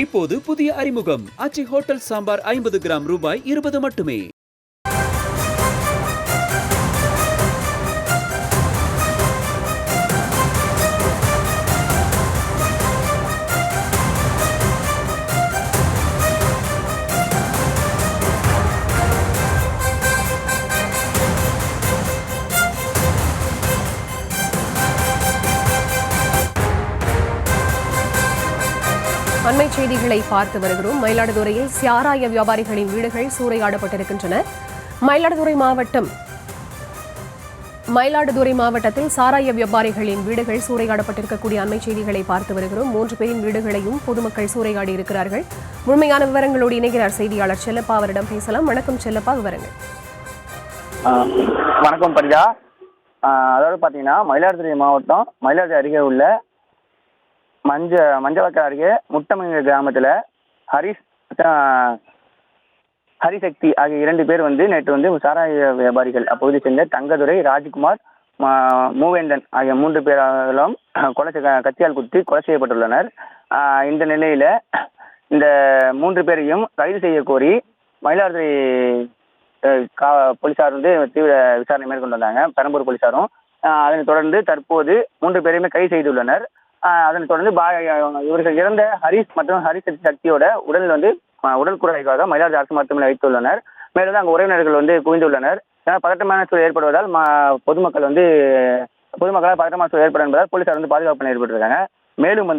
இப்போது புதிய அறிமுகம் அச்சி ஹோட்டல் சாம்பார் 50 கிராம் ரூபாய் 20 மட்டுமே. அண்மை செய்திகளை பார்த்து வருகிறோம். மயிலாடுதுறையில் சாராய வியாபாரிகளின் வீடுகள் சூறையாடப்பட்டிருக்கின்றன. மயிலாடுதுறை மாவட்டத்தில் சாராய வியாபாரிகளின் வீடுகள் சூறையாடப்பட்டிருக்கக்கூடிய அண்மை செய்திகளை பார்த்து வருகிறோம். 3 பேரின் வீடுகளையும் பொதுமக்கள் சூறையாடி இருக்கிறார்கள். முழுமையான விவரங்களோடு இணைகிறார் செய்தியாளர் செல்லப்பா. அவரிடம் பேசலாம். வணக்கம் செல்லப்பா, விவரங்கள். வணக்கம் பரிதா. அதாவது பார்த்தீங்கன்னா மயிலாடுதுறை மாவட்டம் மயிலாடுதுறை அருகே உள்ள மஞ்சவக்கல் அருகே முட்டமங்க கிராமத்தில் ஹரிசக்தி ஆகிய 2 பேர் நேற்று சாராய வியாபாரிகள் அப்பகுதியை சேர்ந்த தங்கதுரை, ராஜ்குமார், மூவேந்தன் ஆகிய 3 பேரும் கத்தியால் குத்தி கொலை செய்யப்பட்டுள்ளனர். இந்த நிலையில இந்த 3 பேரையும் கைது செய்ய கோரி மயிலாடுதுறை போலீசார் தீவிர விசாரணை மேற்கொண்டு வந்தாங்க. பெரம்பூர் போலீசாரும் அதனைத் தொடர்ந்து தற்போது 3 பேரையுமே கைது செய்துள்ளனர். அதனைத் தொடர்ந்து இவர்கள் இறந்த ஹரிஷ் மற்றும் ஹரிசக்தியோட உடல் குறைவாக மயிலாடுதுறை அரசு மருத்துவமனை வைத்துள்ளனர். மேலும் அங்கு உறவினர்கள் குவிந்துள்ளனர். ஏன்னா பதட்டமான சூழல் ஏற்படுவதால் பொதுமக்களால் பதட்டமான சூழல் ஏற்படும் என்பதால் போலீசார் பாதுகாப்பு பணி ஏற்பட்டிருக்காங்க. மேலும்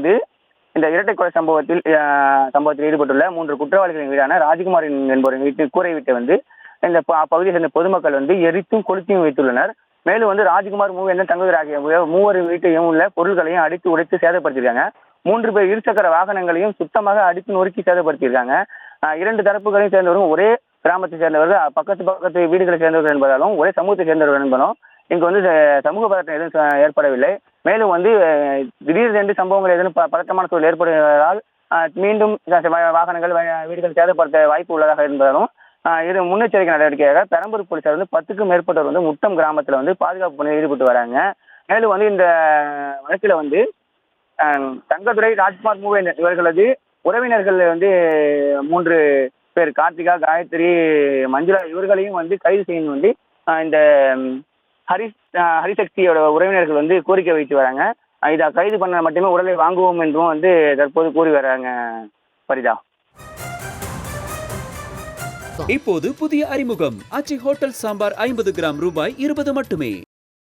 இந்த இரட்டை கொலை சம்பவத்தில் ஈடுபட்டுள்ள 3 குற்றவாளிகளின் வீடான ராஜ்குமார் என்பவரின் வீட்டு கூரை வீட்டை இந்த அப்பகுதியை சேர்ந்த பொதுமக்கள் எரித்தும் கொளுத்தியும் வைத்துள்ளனர். மேலும் ராஜ்குமார், மூவேந்தன், தங்கதுரை ஆகிய 3 வீட்டையும் உள்ள பொருட்களையும் அடித்து உடைத்து சேதப்படுத்தியிருக்காங்க. 3 பேர் இருசக்கர வாகனங்களையும் சுத்தமாக அடித்து நொறுக்கி சேதப்படுத்தியிருக்காங்க. 2 தரப்புகளையும் சேர்ந்தவர்கள் ஒரே கிராமத்தை சேர்ந்தவர்கள், பக்கத்து வீடுகளை சேர்ந்தவர்கள் என்பதாலும் ஒரே சமூகத்தை சேர்ந்தவர்கள் என்பதும் இங்கு சமூக பதட்டம் எதுவும் ஏற்படவில்லை. மேலும் திடீர் 2 சம்பவங்கள் எதுவும் பதட்டமான சூழல் ஏற்படுவதால் மீண்டும் வாகனங்கள், வீடுகள் சேதப்படுத்த வாய்ப்பு உள்ளதாக என்பதாலும் இது முன்னெச்சரிக்கை நடவடிக்கையாக பெரம்பூர் போலீசார் 10க்கும் மேற்பட்டவர் முட்டம் கிராமத்தில் பாதுகாப்பு பணியில் ஈடுபட்டு வராங்க. மேலும் இந்த வழக்கில் தங்கதுரை, ராஜ்குமார், மூவேந்தன் இவர்களது உறவினர்கள் 3 பேர் கார்த்திகா, காயத்ரி, மஞ்சுளா இவர்களையும் கைது செய்யணும் இந்த ஹரிசக்தியோட உறவினர்கள் கோரிக்கை வைத்து வராங்க. இதை கைது பண்ண மட்டுமே உடலை வாங்குவோம் என்றும் தற்போது கூறி வராங்க. பரிதா. இப்போது புதிய அறிமுகம் அச்சி ஹோட்டல் சாம்பார் 50 கிராம் ரூபாய் 20 மட்டுமே.